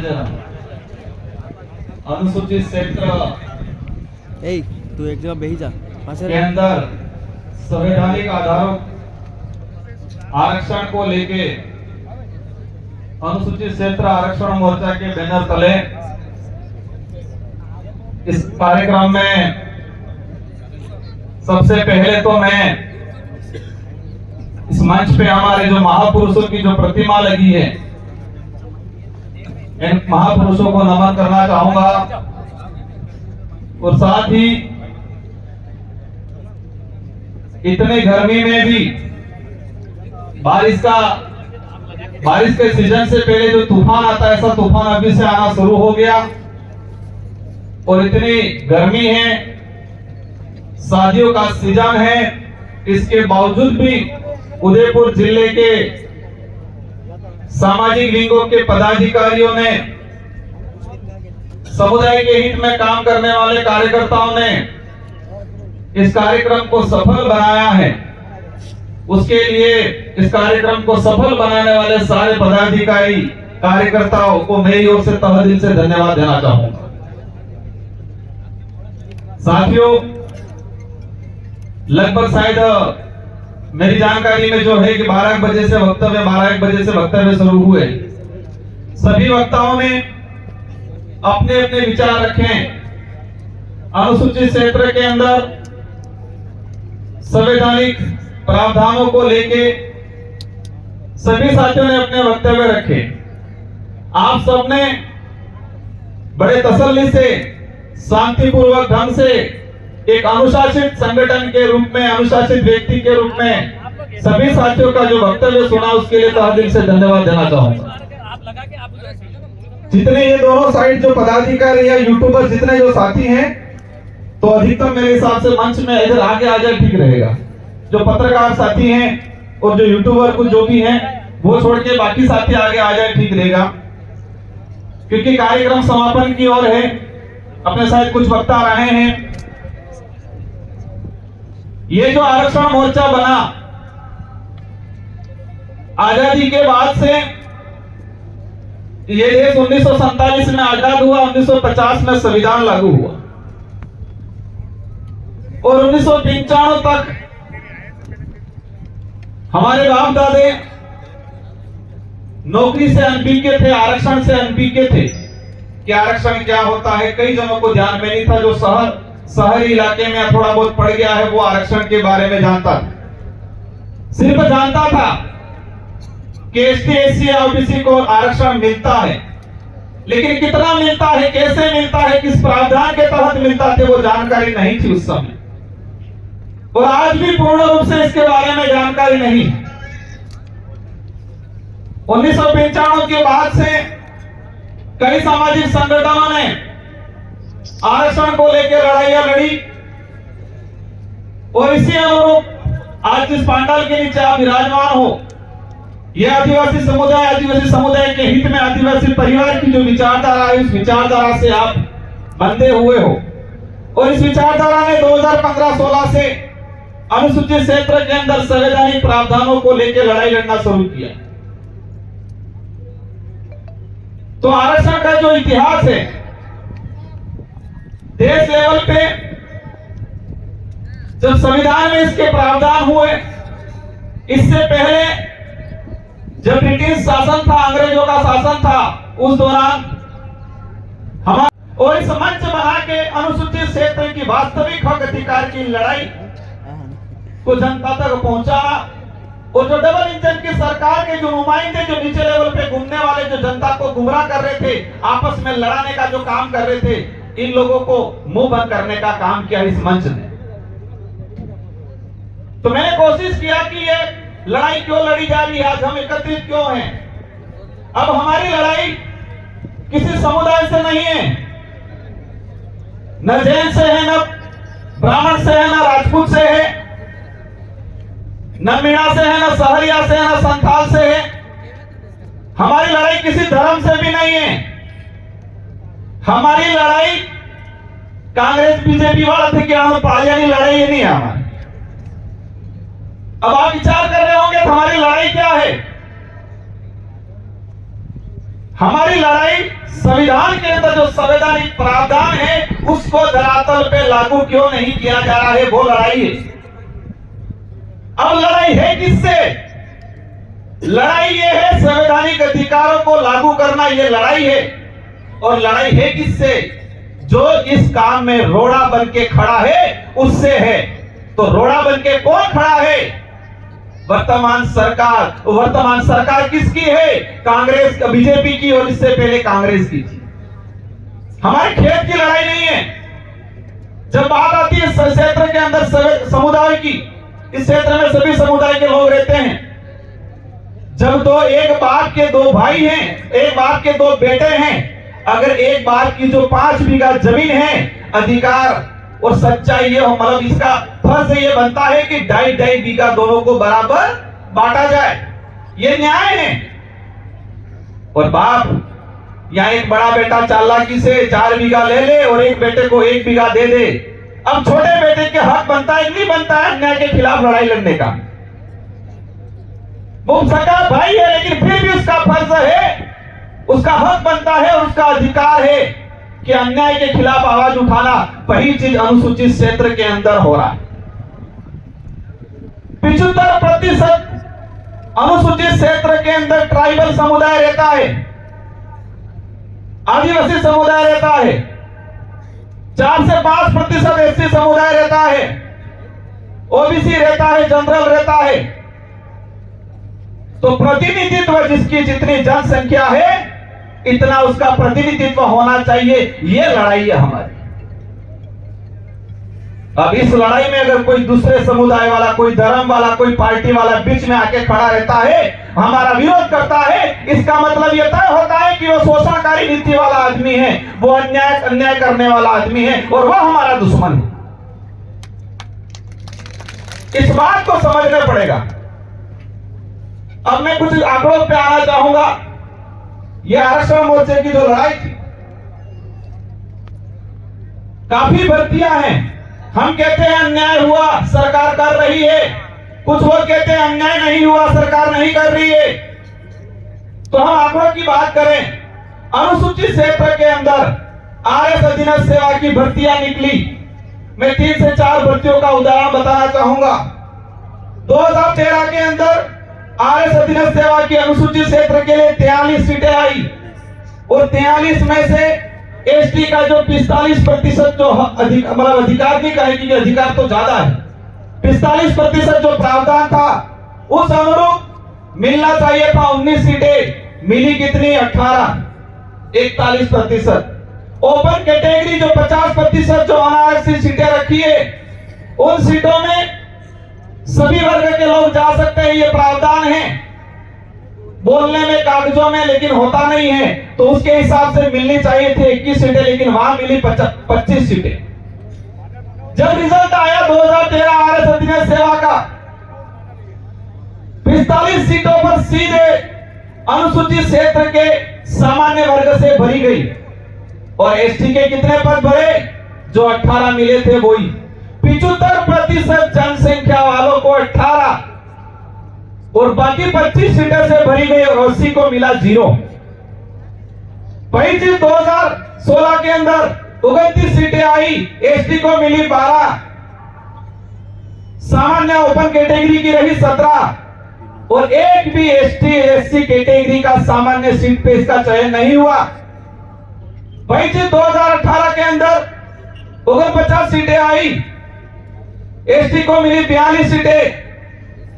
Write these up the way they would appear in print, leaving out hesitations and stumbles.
आज अनुसूचित क्षेत्र तू एक जगह बेही जा के अंदर संवैधानिक आधारों आरक्षण को लेके अनुसूचित क्षेत्र आरक्षण मोर्चा के बैनर तले इस कार्यक्रम में सबसे पहले तो मैं इस मंच पे हमारे जो महापुरुषों की जो प्रतिमा लगी है, इन महापुरुषों को नमन करना चाहूंगा। और साथ ही इतनी गर्मी में भी बारिश के सीजन से पहले जो तूफान आता है, ऐसा तूफान अभी से आना शुरू हो गया। और इतनी गर्मी है, शादियों का सीजन है, इसके बावजूद भी उदयपुर जिले के सामाजिक विंगों के पदाधिकारियों ने, समुदाय के हित में काम करने वाले कार्यकर्ताओं ने इस कार्यक्रम को सफल बनाया है। उसके लिए इस कार्यक्रम को सफल बनाने वाले सारे पदाधिकारी कार्यकर्ताओं को मेरी ओर से तहे दिल से धन्यवाद देना चाहूंगा। साथियों, लगभग शायद मेरी जानकारी में जो है कि 12 बजे से वक्तव्य शुरू हुए। सभी वक्ताओं ने अपने अपने विचार रखे। अनुसूचित क्षेत्र के अंदर संवैधानिक प्रावधानों को लेके सभी साथियों ने अपने वक्तव्य रखे। आप सबने बड़े तसल्ली से, शांतिपूर्वक ढंग से एक अनुशासित संगठन के रूप में, अनुशासित व्यक्ति के रूप में सभी साथियों का जो वक्तव्य सुना, उसके लिए तहे दिल से धन्यवाद देना चाहूंगा। जितने ये दोनों साइड जो पदाधिकारी या यूट्यूबर जितने जो साथी हैं, तो अधिकतम मेरे हिसाब से मंच में इधर आगे आ जाए ठीक रहेगा। जो पत्रकार साथी हैं और जो यूट्यूबर कुछ जो भी हैं, वो छोड़ के बाकी साथी आगे आ जाए ठीक रहेगा, क्योंकि कार्यक्रम समापन की ओर है। अपने साथ कुछ वक्ता रहे हैं। ये जो आरक्षण मोर्चा बना, आजादी के बाद से ये देश 1947 में आजाद हुआ, 1950 में संविधान लागू हुआ और 1995 तक हमारे बाप दादे नौकरी से अनभिज्ञ थे, आरक्षण से अनभिज्ञ थे कि आरक्षण क्या होता है। कई जनों को ध्यान में नहीं था। जो शहरी इलाके में थोड़ा बहुत पड़ गया है, वो आरक्षण के बारे में जानता था। सिर्फ जानता था कि एसटी, एससी या ओबीसी को आरक्षण मिलता है, लेकिन कितना मिलता है, कैसे मिलता है, किस प्रावधान के तहत मिलता है, वो जानकारी नहीं थी उस समय। और आज भी पूर्ण रूप से इसके बारे में जानकारी नहीं। 1995 के बाद से कई सामाजिक संगठनों ने आरक्षण को लेकर लड़ाइयां लड़ी और इसी अनुरूप आज जिस पांडाल के नीचे आप विराजमान हो, यह आदिवासी समुदाय के हित में, आदिवासी परिवार की जो विचारधारा है, उस विचारधारा से आप बंधे हुए हो। और इस विचारधारा ने 2015-16 से अनुसूचित क्षेत्र के अंदर संवैधानिक प्रावधानों को लेकर लड़ाई लड़ना शुरू किया। तो आरक्षण का जो इतिहास है, देश लेवल पे जब संविधान में इसके प्रावधान हुए, इससे पहले जब ब्रिटिश शासन था, अंग्रेजों का शासन था, उस दौरान हमारे और इस मंच बना के अनुसूचित क्षेत्र की वास्तविक हक अधिकार की लड़ाई को जनता तक पहुंचाना। और जो डबल इंजन की सरकार के जो नुमाइंदे जो नीचे लेवल पे घूमने वाले, जो जनता को गुमराह कर रहे थे, आपस में लड़ाने का जो काम कर रहे थे, इन लोगों को मुंह बंद करने का काम किया इस मंच ने। तो मैंने कोशिश किया कि ये लड़ाई क्यों लड़ी जा रही है, आज हम एकत्रित क्यों हैं। अब हमारी लड़ाई किसी समुदाय से नहीं है, न जैन से है, न ब्राह्मण से है, न राजपूत से है, न मीणा से है, न सहरिया से है, न संथाल से है। हमारी लड़ाई किसी धर्म से भी नहीं है। हमारी लड़ाई कांग्रेस बीजेपी वाला थे कि हम पालियानी लड़ाई ही नहीं है हमारी। अब आप विचार कर रहे होंगे हमारी लड़ाई क्या है। हमारी लड़ाई संविधान के अंदर जो संवैधानिक प्रावधान है उसको धरातल पे लागू क्यों नहीं किया जा रहा है, वो लड़ाई है। अब लड़ाई है किससे? लड़ाई ये है संवैधानिक अधिकारों को लागू करना, ये लड़ाई है। और लड़ाई है किससे? जो इस काम में रोड़ा बन के खड़ा है उससे है। तो रोड़ा बन के कौन खड़ा है? वर्तमान सरकार। वर्तमान सरकार किसकी है? कांग्रेस, बीजेपी की, और इससे पहले कांग्रेस की थी। हमारे खेत की लड़ाई नहीं है। जब बात आती है क्षेत्र के अंदर समुदाय की, इस क्षेत्र में सभी समुदाय के लोग रहते हैं। जब तो एक बाप के दो भाई हैं, एक बाप के दो बेटे हैं, अगर एक बाप की जो 5 बीघा जमीन है, अधिकार और सच्चाई ये हो, मतलब इसका फर्ज ये बनता है कि 2.5 बीघा दोनों को बराबर बांटा जाए, ये न्याय है। और बाप या एक बड़ा बेटा चालाकी से 4 बीघा ले ले और एक बेटे को 1 बीघा दे दे। अब छोटे बेटे के हक बनता है, नहीं बनता है अन्याय के खिलाफ लड़ाई लड़ने का? वो सगा भाई है, लेकिन फिर भी उसका फर्ज है, उसका हक बनता है और उसका अधिकार है कि अन्याय के खिलाफ आवाज उठाना। वही चीज अनुसूचित क्षेत्र के अंदर हो रहा है। 75% अनुसूचित क्षेत्र के अंदर ट्राइबल समुदाय रहता है, आदिवासी समुदाय रहता है, 4 से 5% एससी समुदाय रहता है, ओबीसी रहता है, जनरल रहता है। तो प्रतिनिधित्व जिसकी जितनी जनसंख्या है इतना उसका प्रतिनिधित्व होना चाहिए, ये लड़ाई है हमारी। अब इस लड़ाई में अगर कोई दूसरे समुदाय वाला, कोई धर्म वाला, कोई पार्टी वाला बीच में आके खड़ा रहता है, हमारा विरोध करता है, इसका मतलब यह तय होता है कि वो शोषणकारी नीति वाला आदमी है, वो अन्याय करने वाला आदमी है और वह हमारा दुश्मन है। इस बात को समझना पड़ेगा। अब मैं कुछ आंकड़ों पे आना चाहूंगा। यह आरक्षण मोर्चे की जो लड़ाई थी, काफी भर्तियां हैं। हम कहते हैं अन्याय हुआ, सरकार कर रही है। कुछ लोग कहते हैं अन्याय नहीं हुआ, सरकार नहीं कर रही है। तो हम आंकड़ों की बात करें, अनुसूचित क्षेत्र के अंदर आरएस अधीनस्थ सेवा की भर्तियां निकली। मैं 3 से 4 भर्तियों का उदाहरण बताना चाहूंगा। 2013 के अंदर आरएस अधीनस्थ सेवा की अनुसूचित क्षेत्र के लिए 43 सीटें आई और 43 में से एसटी का जो 45% जो मतलब अधिकार नहीं कहेगी कि अधिकार तो ज्यादा है, 45% जो प्रावधान था उस अनुरूप मिलना चाहिए था 19 सीटें, मिली कितनी? 18, 41%। ओपन कैटेगरी जो 50% जो अनारक्षित सीटें रखी है, उन सीटों में सभी वर्ग के लोग जा सकते हैं, ये प्रावधान है बोलने में, कागजों में, लेकिन होता नहीं है। तो उसके हिसाब से मिलनी चाहिए थी 21 सीटें, लेकिन वहां मिली 25 सीटें। जब रिजल्ट आया 2013 आरएस अधीनस्थ सेवा का, 45 सीटों पर सीधे अनुसूचित क्षेत्र के सामान्य वर्ग से भरी गई और एसटी के कितने पद भरे? जो 18 मिले थे वही। 75% जनसंख्या वालों को 18 और बाकी 25 सीटें से भरी गई और 80 को मिला 0। वही चीज 2016 के अंदर 29 सीटें आई, एसटी को मिली 12, सामान्य ओपन कैटेगरी की रही 17 और एक भी एसटी एससी कैटेगरी का सामान्य सीट पे इसका चयन नहीं हुआ। वही चीज 2018 के अंदर 49 सीटें आई, एसटी को मिली 42 सीटें,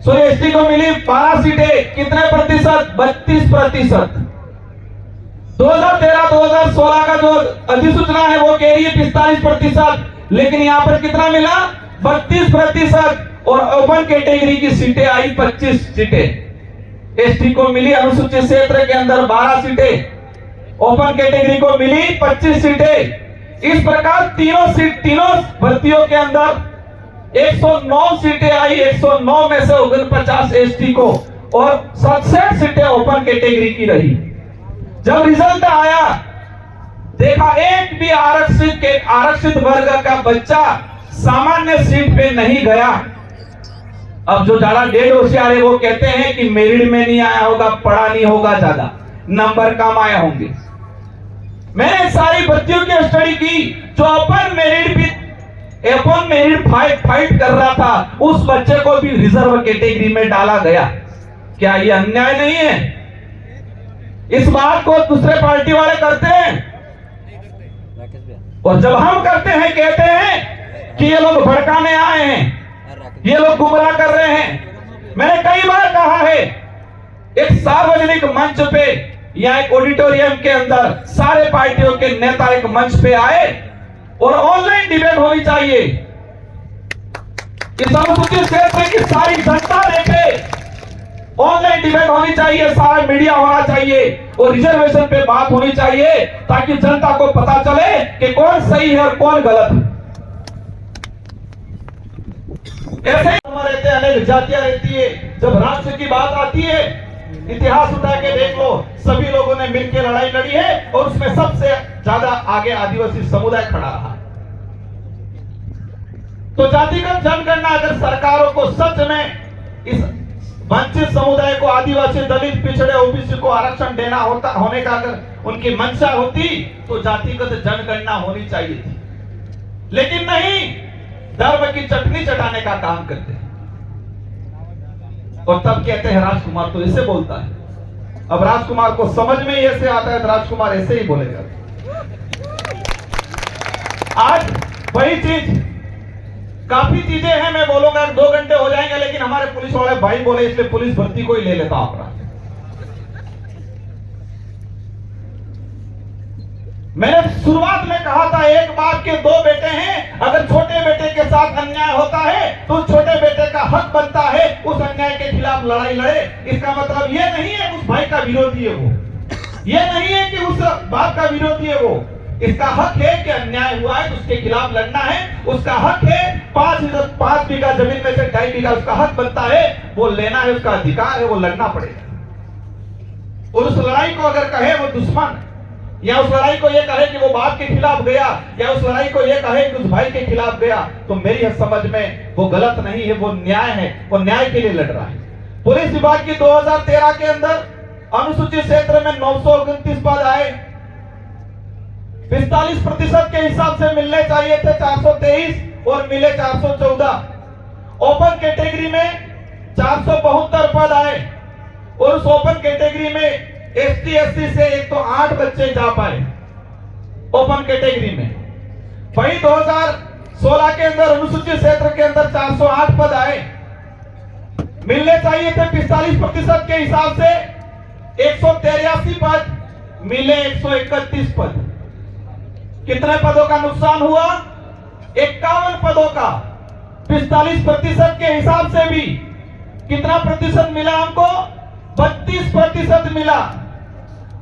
सॉरी एसटी को मिली 12 सीटें। कितने प्रतिशत? 32%। 2013-2016 का जो अधिसूचना है वो कह रही है 45%, लेकिन यहां पर कितना मिला? 32%। और ओपन कैटेगरी की सीटें आई 25 सीटें, एसटी को मिली अनुसूचित क्षेत्र के अंदर 12 सीटें, ओपन कैटेगरी को मिली 25 सीटें। इस प्रकार तीनों भर्तियों के अंदर 109 सीटें आई, 109 में से 49 एसटी को और 67 सीटें ओपन कैटेगरी की रही। जब रिजल्ट आया देखा एक भी आरक्षित वर्ग का बच्चा सामान्य सीट पे नहीं गया। अब जो ज्यादा डेढ़ होशियार है वो कहते हैं कि मेरिट में नहीं आया होगा, पढ़ा नहीं होगा ज्यादा, नंबर कम आए होंगे। मैंने सारी बच्चियों की स्टडी की, जो अपन मेरिट फाइट कर रहा था, उस बच्चे को भी रिजर्व कैटेगरी में डाला गया। क्या ये अन्याय नहीं है? इस बात को दूसरे पार्टी वाले करते हैं, और जब हम करते हैं कहते हैं कि ये लोग भड़काने आए हैं, ये लोग गुमराह कर रहे हैं। मैंने कई बार कहा है, एक सार्वजनिक मंच पे या एक ऑडिटोरियम के अंदर सारे पार्टियों के नेता एक मंच पे आए और ऑनलाइन डिबेट होनी चाहिए। इस अनुसूचित क्षेत्र की सारी जनता देखे, ऑनलाइन डिबेट होनी चाहिए, सारा मीडिया होना चाहिए और रिजर्वेशन पे बात होनी चाहिए, ताकि जनता को पता चले कि कौन सही है और कौन गलत है। ऐसे ही रहते हैं, अनेक जातियां रहती है। जब राष्ट्र की बात आती है, इतिहास उठा के देख लो, सभी लोगों ने मिलकर लड़ाई लड़ी है और उसमें सबसे ज्यादा आगे आदिवासी समुदाय खड़ा रहा। तो जातिगत जनगणना अगर सरकारों को सच में इस वंचित समुदाय को, आदिवासी, दलित, पिछड़े, ओबीसी को आरक्षण देना होने का अगर उनकी मंशा होती तो जातिगत जनगणना होनी चाहिए थी, लेकिन नहीं, धर्म की चटनी चटाने का काम करते हैं। और तब कहते हैं राजकुमार तो ऐसे बोलता है। अब राजकुमार को समझ में ही ऐसे आता है तो राजकुमार ऐसे ही बोलेगा। आज वही चीज, काफी चीजें हैं, मैं बोलूंगा 2 घंटे हो जाएंगे, लेकिन हमारे पुलिस वाले भाई बोले इसलिए पुलिस भर्ती को ही ले लेता हूं अपना। मैंने शुरुआत में कहा था, एक बाप के 2 बेटे हैं, अगर छोटे बेटे के साथ अन्याय होता है तो छोटे बेटे का हक बनता है उस अन्याय के खिलाफ लड़ाई लड़े। इसका मतलब ये नहीं है उस भाई का विरोधी है वो, ये नहीं है कि उस बाप का विरोधी है वो। इसका हक है कि अन्याय हुआ है तो उसके खिलाफ लड़ना है, उसका हक है 5 बीघा जमीन में से 2.5 बीघा उसका हक बनता है, वो लेना है, उसका अधिकार है, वो लड़ना पड़ेगा। और उस लड़ाई को अगर कहे वो दुश्मन, या उस लड़ाई को ये कहे कि वो बाप के खिलाफ गया, या उस लड़ाई को ये कहे कि उस भाई के खिलाफ गया, तो मेरी समझ में वो गलत नहीं है, वो न्याय है, वो न्याय के लिए लड़ रहा है। पुलिस विभाग की 2013 के अंदर अनुसूचित क्षेत्र में 929 पद आए, 45% के हिसाब से मिलने चाहिए थे 423 और मिले 414। ओपन कैटेगरी में 472 पद आए और उस ओपन कैटेगरी में एसटी एससी से एक तो 8 बच्चे जा पाए ओपन कैटेगरी में। वही 2016 के अंदर अनुसूचित क्षेत्र के अंदर 408 पद आए, मिलने चाहिए थे 45% के हिसाब से 183 पद, मिले 131 पद। कितने पदों का नुकसान हुआ? 51 पदों का। 45% के हिसाब से भी कितना प्रतिशत मिला हमको? 32% मिला।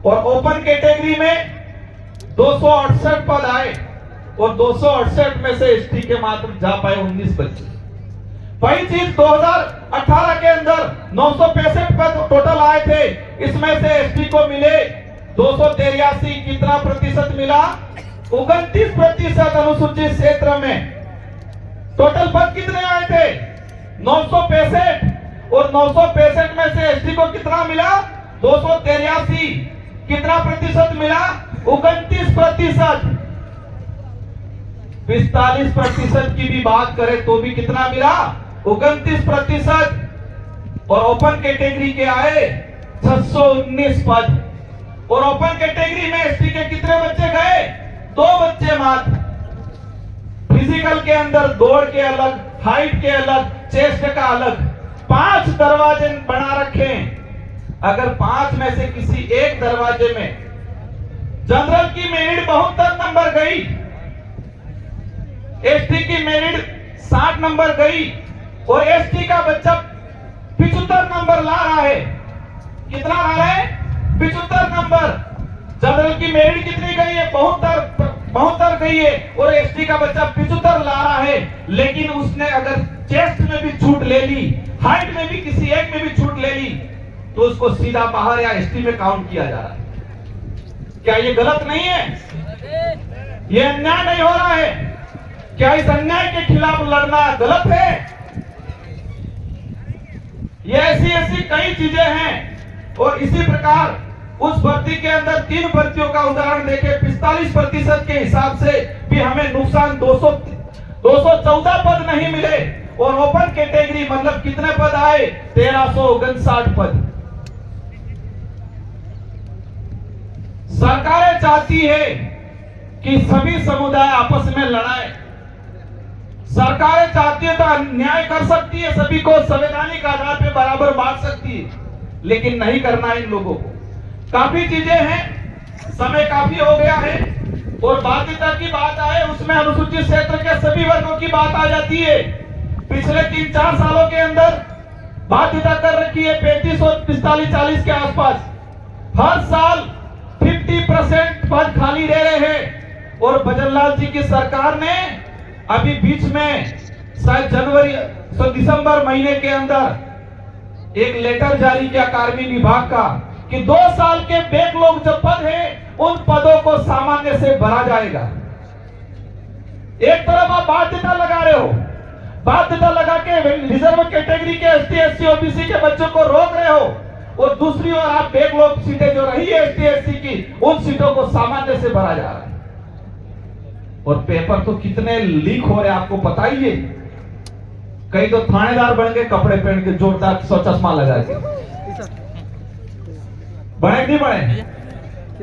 और ओपन कैटेगरी में 268 पद आए और 268 में से एसटी के मात्र जा पाए 19 बच्चे। वही चीज 2018 के अंदर 965 पद टोटल आए थे, इसमें से एसटी को मिले 283। कितना प्रतिशत मिला? 29% अनुसूचित क्षेत्र में। टोटल पद कितने आए थे? 965 और 965 में से एसटी को कितना मिला? 283। कितना प्रतिशत मिला? 29%। 45% की भी बात करें तो भी कितना मिला? 29%। और ओपन कैटेगरी के आए 619 पद। और ओपन कैटेगरी में एसटी के कितने बच्चे गए? 2 बच्चे मात्र। फिजिकल के अंदर दौड़ के अलग, हाइट के अलग, चेस्ट का अलग, 5 दरवाजे बना रखे हैं। अगर 5 में से किसी एक दरवाजे में जनरल की मेरिट 72 नंबर गई, एसटी की मेरिट 60 नंबर गई और एसटी का बच्चा 75 नंबर ला रहा है। कितना ला रहा है? 75 नंबर। जनरल की मेरिट कितनी गई है? 72 गई है और एसटी का बच्चा 75 ला रहा है। लेकिन उसने अगर चेस्ट में भी छूट ले ली, हाइट में भी किसी एक में भी छूट ले ली, तो उसको सीधा बाहर या एसटी में काउंट किया जा रहा है। क्या ये गलत नहीं है? ये अन्याय नहीं हो रहा है? क्या इस अन्याय के खिलाफ लड़ना गलत है? ये ऐसी ऐसी कई चीजें हैं। और इसी प्रकार उस भर्ती के अंदर 3 भर्तियों का उदाहरण देखे 45% के हिसाब से भी हमें नुकसान 214 पद नहीं मिले। और ओपन कैटेगरी मतलब कितने पद आए? 1359 पद। सरकारें चाहती है कि सभी समुदाय आपस में लड़ाए। सरकारें चाहती है तो न्याय कर सकती है, सभी को संवैधानिक आधार पे बराबर बांट सकती है, लेकिन नहीं करना इन लोगों को। काफी चीजें हैं, समय काफी हो गया है। और बाध्यता की बात आए उसमें अनुसूचित क्षेत्र के सभी वर्गों की बात आ जाती है। पिछले 3-4 सालों के अंदर बाध्यता कर रखी है 35 और 45-40 के आसपास। हर साल 50% पद खाली रह रहे हैं। और भजनलाल जी की सरकार ने अभी बीच में शायद दिसंबर महीने के अंदर एक लेटर जारी किया कार्मिक विभाग का कि 2 साल के बैकलॉग जो पद है उन पदों को सामान्य से भरा जाएगा। एक तरफ आप बाध्यता लगा रहे हो, बाध्यता लगा के रिजर्व कैटेगरी के एसटी, एससी, ओबीसी के बच्चों को रोक रहे हो, और दूसरी ओर आप बैकलॉग सीटें जो रही है एसटी, एससी की, उन सीटों को सामान्य से भरा जा रहा है। और पेपर तो कितने लीक हो रहे हैं आपको पता ही है। कई तो थानेदार बन के कपड़े पहन के जोरदार चश्मा लगा के बने नहीं बने,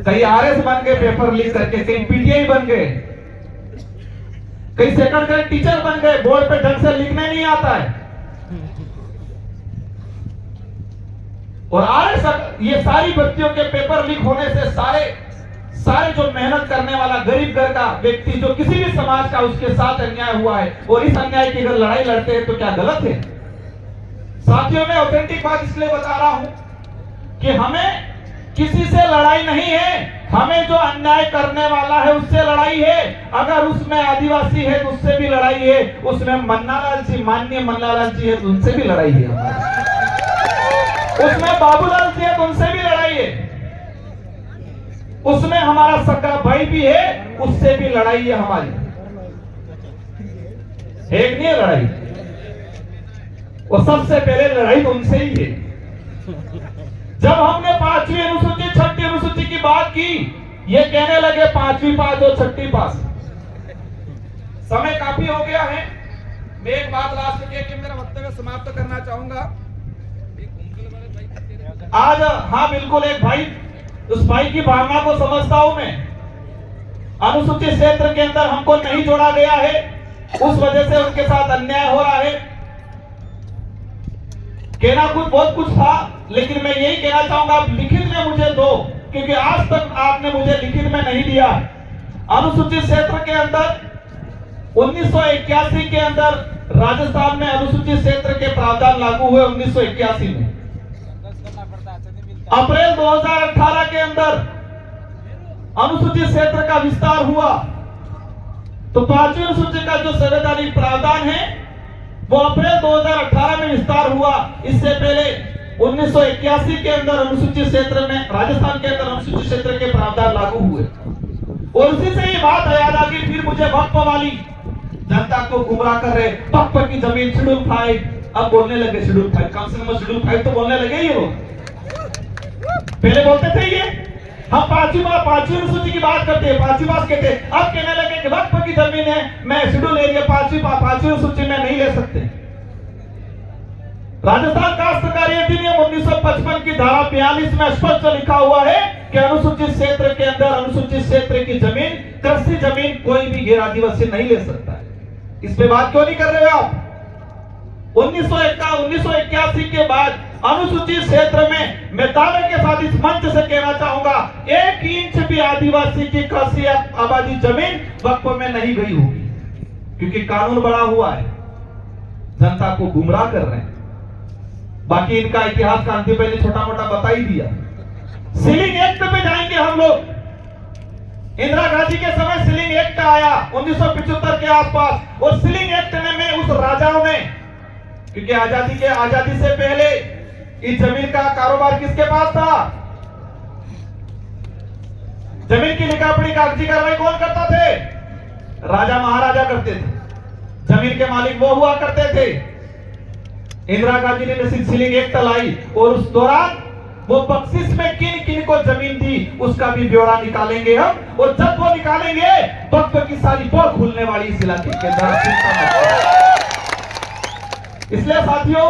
कई आरएस बन के पेपर लीक करके, कई पीटीआई बन गए, कई सेकंड ग्रेड टीचर बन गए, बोर्ड पे ढंग से लिखने नहीं आता है। और आरएस ये सारी भर्तियों के पेपर लीक होने से सारे जो मेहनत करने वाला गरीब घर का व्यक्ति जो किसी भी समाज का उसके साथ अन्याय हुआ है, और इस अन्याय की अगर लड़ाई लड़ते हैं तो क्या गलत है? साथियों, मैं ऑथेंटिक बात इसलिए बता रहा हूं कि हमें किसी से लड़ाई नहीं है, हमें जो अन्याय करने वाला है उससे लड़ाई है। अगर उसमें आदिवासी है तो उससे भी लड़ाई है, उसमें मन्नालाल जी, माननीय मन्नालाल जी है तो उनसे भी लड़ाई है, उसमें बाबूलाल जी है तो उनसे भी लड़ाई है, उसमें हमारा सगा भाई भी है, उससे भी लड़ाई है हमारी। एक नहीं है लड़ाई, और सबसे पहले लड़ाई तो उनसे ही है। जब हमने 5वीं अनुसूची 6ठी अनुसूची की बात की, ये कहने लगे 5वीं पास और 6ठी पास। समय काफी हो गया है, मैं एक बात लास्ट में कहकर मेरा वक्तव्य समाप्त करना चाहूंगा। आज हाँ बिल्कुल, एक भाई, उस भाई की भावना को समझता हूं मैं। अनुसूचित क्षेत्र के अंदर हमको नहीं जोड़ा गया है, उस वजह से उनके साथ अन्याय हो रहा है। कहना बहुत कुछ था, लेकिन मैं यही कहना चाहूंगा, आप लिखित में मुझे दो, क्योंकि आज तक आपने मुझे लिखित में नहीं दिया। अनुसूचित क्षेत्र के अंदर 1981 के अंदर राजस्थान में अनुसूचित क्षेत्र के प्रावधान लागू हुए 1981 में। अप्रैल 2018 के अंदर अनुसूचित क्षेत्र का विस्तार हुआ, तो 5वीं अनुसूची का जो संवैधानिक प्रावधान है वो अप्रैल 2018 में विस्तार हुआ। इससे पहले 1981 के अंदर अनुसूचित क्षेत्र में, राजस्थान के अंदर अनुसूचित क्षेत्र के प्रावधान लागू हुए, और उसी से ये बात याद आ गई। फिर मुझे वक्फ वाली जनता को गुमराह कर रहे, वक्फ की जमीन शेड्यूल 5, अब बोलने लगे शेड्यूल 5, कम से कम शेड्यूल 5 तो बोलने लगे ये लोग। पहले बोलते थे ये हम 5वीं अनुसूची की बात करते हैं, 5वीं बात कहते, अब कहने लगे कि वक्फ की जमीन है, मैं शेड्यूल एरिया 5वीं अनुसूची में नहीं ले सकते। राजस्थान काश्तकारी अधिनियम 1955 की धारा 42 में स्पष्ट लिखा हुआ है कि अनुसूचित क्षेत्र के अंदर अनुसूचित क्षेत्र की जमीन, कृषि जमीन कोई भी गैर आदिवासी नहीं ले सकता है। इस पे बात क्यों नहीं कर रहे हो आप? 1981 के बाद अनुसूचित क्षेत्र में मैं दावे के साथ इस मंच से कहना चाहूंगा, 1 इंच भी आदिवासी की कृषि आबादी जमीन वक्फ में नहीं गई होगी, क्योंकि कानून बड़ा हुआ है, जनता को गुमराह कर रहे हैं। बाकी इनका इतिहास क्रांति पहले छोटा मोटा बता ही दिया। सीलिंग एक्ट पे जाएंगे हम लोग। इंदिरा गांधी के समय सीलिंग एक्ट आया 1975 के आसपास, और सीलिंग एक्ट में उस राजाओं ने, क्योंकि आजादी से पहले इस जमीन का कारोबार किसके पास था? जमीन की लिखापढ़ी कागजी कार्रवाई कौन करता थे? राजा महाराजा करते थे, जमीन के मालिक वो हुआ करते थे। इंदिरा गांधी ने सीलिंग एक्ट लाई, और उस दौरान वो बख्शिश में किन किन को जमीन दी उसका भी ब्यौरा निकालेंगे हम, और जब वो निकालेंगे वक्त की सारी पोल खुलने वाली इस इलाके के अंदर। इसलिए साथियों,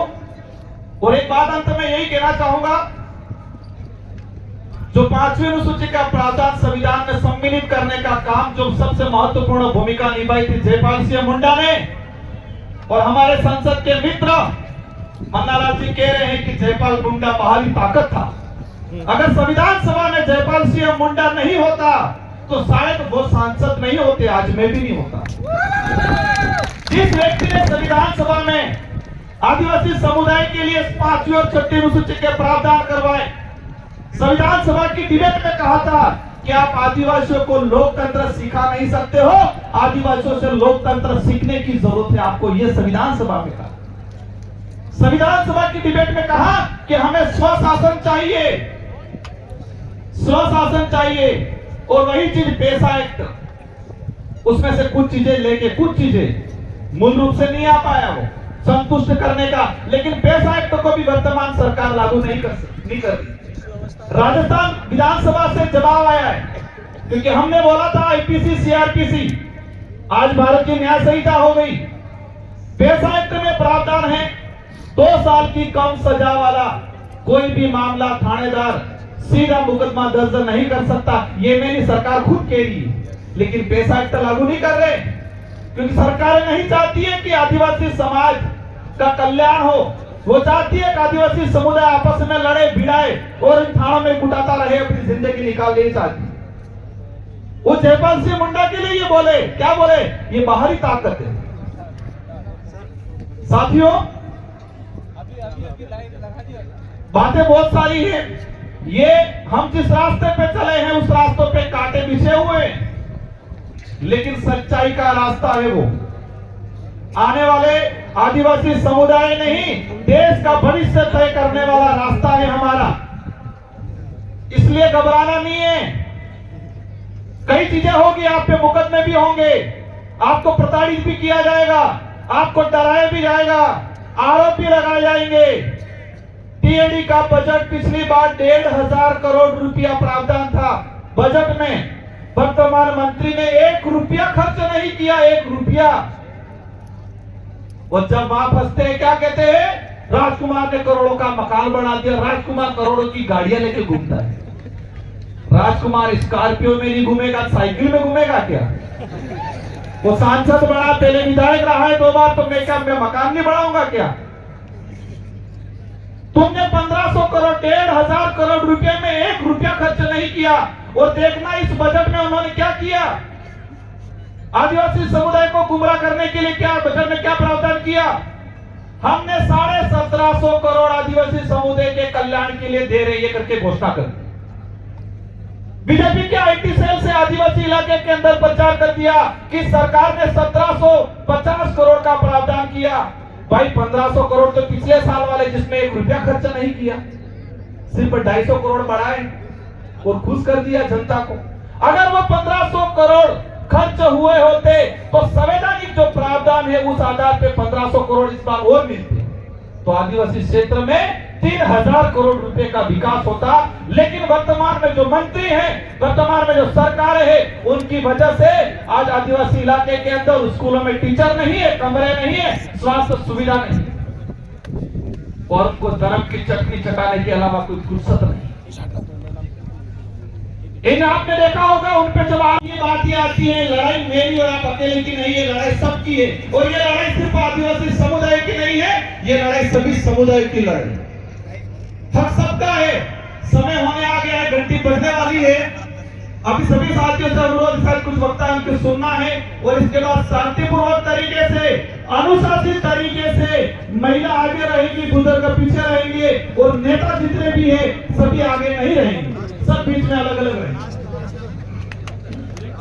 और एक बात अंत में यही कहना चाहूंगा, जो 5वीं अनुसूची का प्रावधान संविधान में सम्मिलित करने का काम जो सबसे महत्वपूर्ण भूमिका निभाई थी जयपाल सिंह मुंडा ने, और हमारे संसद के मित्र मन्नालाल जी कह रहे हैं कि जयपाल मुंडा बाहरी ताकत था। अगर संविधान सभा में जयपाल सिंह मुंडा नहीं होता तो शायद वो सांसद नहीं होते, आज मैं भी नहीं होता। जिस व्यक्ति ने संविधान सभा में आदिवासी समुदाय के लिए 5वीं और 6वीं अनुसूची के प्रावधान करवाए, संविधान सभा की डिबेट में कहा था कि आप आदिवासियों को लोकतंत्र सिखा नहीं सकते हो, आदिवासियों से लोकतंत्र सीखने की जरूरत है आपको, यह संविधान सभा में कहा। संविधान सभा की डिबेट में कहा कि हमें स्वशासन चाहिए, स्वशासन चाहिए, और वही चीज पेशा एक्ट, उसमें से कुछ चीजें लेके कुछ चीजें मूल रूप से नहीं आ पाया वो संतुष्ट करने का, लेकिन पेशा एक्ट को भी वर्तमान सरकार लागू नहीं कर रही। राजस्थान विधानसभा से जवाब आया है, क्योंकि हमने बोला था आईपीसी सीआरपीसी, आज भारत की न्याय संहिता हो गई। पेशा एक्ट में प्रावधान है 2 साल की कम सजा वाला कोई भी मामला थानेदार सीधा मुकदमा दर्ज नहीं कर सकता, ये मेरी सरकार खुद कह रही है, लेकिन पेशा एक्ट लागू नहीं कर रहे, क्योंकि सरकार नहीं चाहती है कि आदिवासी समाज का कल्याण हो। वो चाहती है कि आदिवासी समुदाय आपस में लड़े भिड़ाए और इन थानों में कुटाता रहे, अपनी जिंदगी निकाल नहीं चाहती। वो जयपाल सिंह मुंडा के लिए ये बोले, क्या बोले, ये बाहरी ताकत है। साथियों, बातें बहुत सारी हैं, ये हम जिस रास्ते पे चले हैं उस रास्तों पे कांटे बिछे हुए हैं, लेकिन सच्चाई का रास्ता है वो। आने वाले आदिवासी समुदाय नहीं, देश का भविष्य तय करने वाला रास्ता है हमारा, इसलिए घबराना नहीं है। कई चीजें होगी, आप पे मुकदमे भी होंगे, आपको प्रताड़ित भी किया जाएगा, आपको डराया भी जाएगा, आरोप भी लगाए जाएंगे। टीएडी का बजट पिछली बार 1,500 करोड़ रुपया प्रावधान था बजट में, वर्तमान मंत्री ने 1 रुपया खर्च नहीं किया, 1 रुपया। और जब वहां फंसते हैं क्या कहते हैं, राजकुमार ने करोड़ों का मकान बना दिया, राजकुमार करोड़ों की गाड़ियां लेके घूमता है। राजकुमार स्कॉर्पियो में नहीं घूमेगा, साइकिल में घूमेगा क्या? वो सांसद बना, पहले विधायक रहा है 2 बार, तो मैं क्या मैं मकान नहीं बढ़ाऊंगा क्या? तुमने 1500 करोड़ 1,500 करोड़ रुपए में 1 रुपया खर्च नहीं किया। और देखना इस बजट में उन्होंने क्या किया, आदिवासी समुदाय को गुमराह करने के लिए क्या बजट में क्या प्रावधान किया। हमने 1750 करोड़ आदिवासी समुदाय के कल्याण के लिए दे रहे करके घोषणा कर दी। बीजेपी के आईटी सेल से आदिवासी इलाके के अंदर प्रचार कर दिया कि सरकार ने 1750 करोड़ का प्रावधान किया। भाई 1500 करोड़ तो पिछले साल वाले जिसमें 1 रुपया खर्च नहीं किया, सिर्फ 250 करोड़ बढ़ाए और खुश कर दिया जनता को। अगर वो 1500 करोड़ खर्च हुए होते तो संवैधानिक जो प्रावधान है उस आधार पे 1500 करोड़ इस बार और मिलते, तो आदिवासी क्षेत्र में 3000 करोड़ रुपए का विकास होता। लेकिन वर्तमान में जो मंत्री हैं, वर्तमान में जो सरकार है, उनकी वजह से आज आदिवासी इलाके के अंदर स्कूलों में टीचर नहीं है, कमरे नहीं है, स्वास्थ्य सुविधा नहीं, और उनको धर्म की चटनी चटाने के अलावा कोई फुर्सत नहीं। इन आपने देखा होगा, उन पे जब आप ये बातें आती हैं, लड़ाई मेरी और आप अकेले की नहीं है, लड़ाई सबकी है। और ये लड़ाई सिर्फ आदिवासी समुदाय की नहीं है, ये लड़ाई सभी समुदाय की लड़ाई, हक सबका है। समय होने आ गया है, घंटी बजने वाली है। अभी सभी साथियों से अनुरोध है, कुछ वक्ता उनके सुनना है, और इसके बाद शांतिपूर्वक तरीके से, अनुशासित तरीके से महिला आगे रहेगी, बुजुर्ग पीछे रहेंगे, और नेता जितने भी है सभी आगे नहीं रहेंगे, सब बीच में अलग अलग रहेंगे।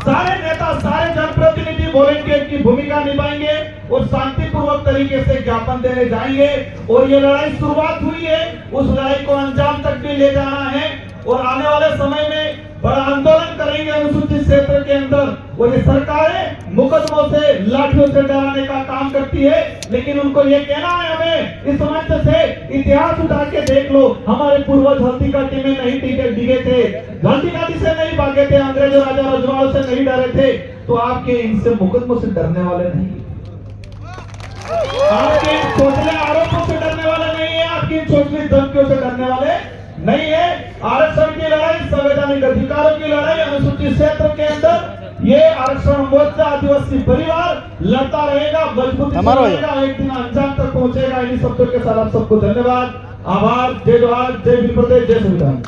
सारे नेता, सारे जनप्रतिनिधि वॉलंटियर की भूमिका निभाएंगे और शांतिपूर्वक तरीके से ज्ञापन देने जाएंगे। और ये लड़ाई शुरुआत हुई है, उस लड़ाई को अंजाम तक भी ले जाना है, और आने वाले समय में बड़ा आंदोलन करेंगे अनुसूचित क्षेत्र के अंदर। वो ये सरकारें मुकदमों से लाठियों से डराने का काम करती है, लेकिन उनको ये कहना है हमें इस मंच से, इतिहास उठा के देख लो, हमारे पूर्वज हल्दी घाटी में नहीं डिगे थे, हल्दी घाटी से नहीं भागे थे, अंग्रेजों राजा रजवाड़ों से नहीं डरे थे, तो आपके इनसे मुकदमों से डरने वाले नहीं, आपके इन छोटे आरोपों से डरने वाले नहीं है, आपकी इन छोटी धमकियों से डरने वाले नहीं है। आरक्षण की लड़ाई, संवैधानिक अधिकारों की लड़ाई, अनुसूचित क्षेत्र के अंदर ये आरक्षण मोर्चा आदिवासी परिवार लड़ता रहेगा, मजबूती से रहेगा, एक दिन अंजाम तक पहुंचेगा। इन्हीं शब्दों के साथ आप सबको धन्यवाद, आभार, जय जोहार, जय भीम प्रदेश, जय संविधान।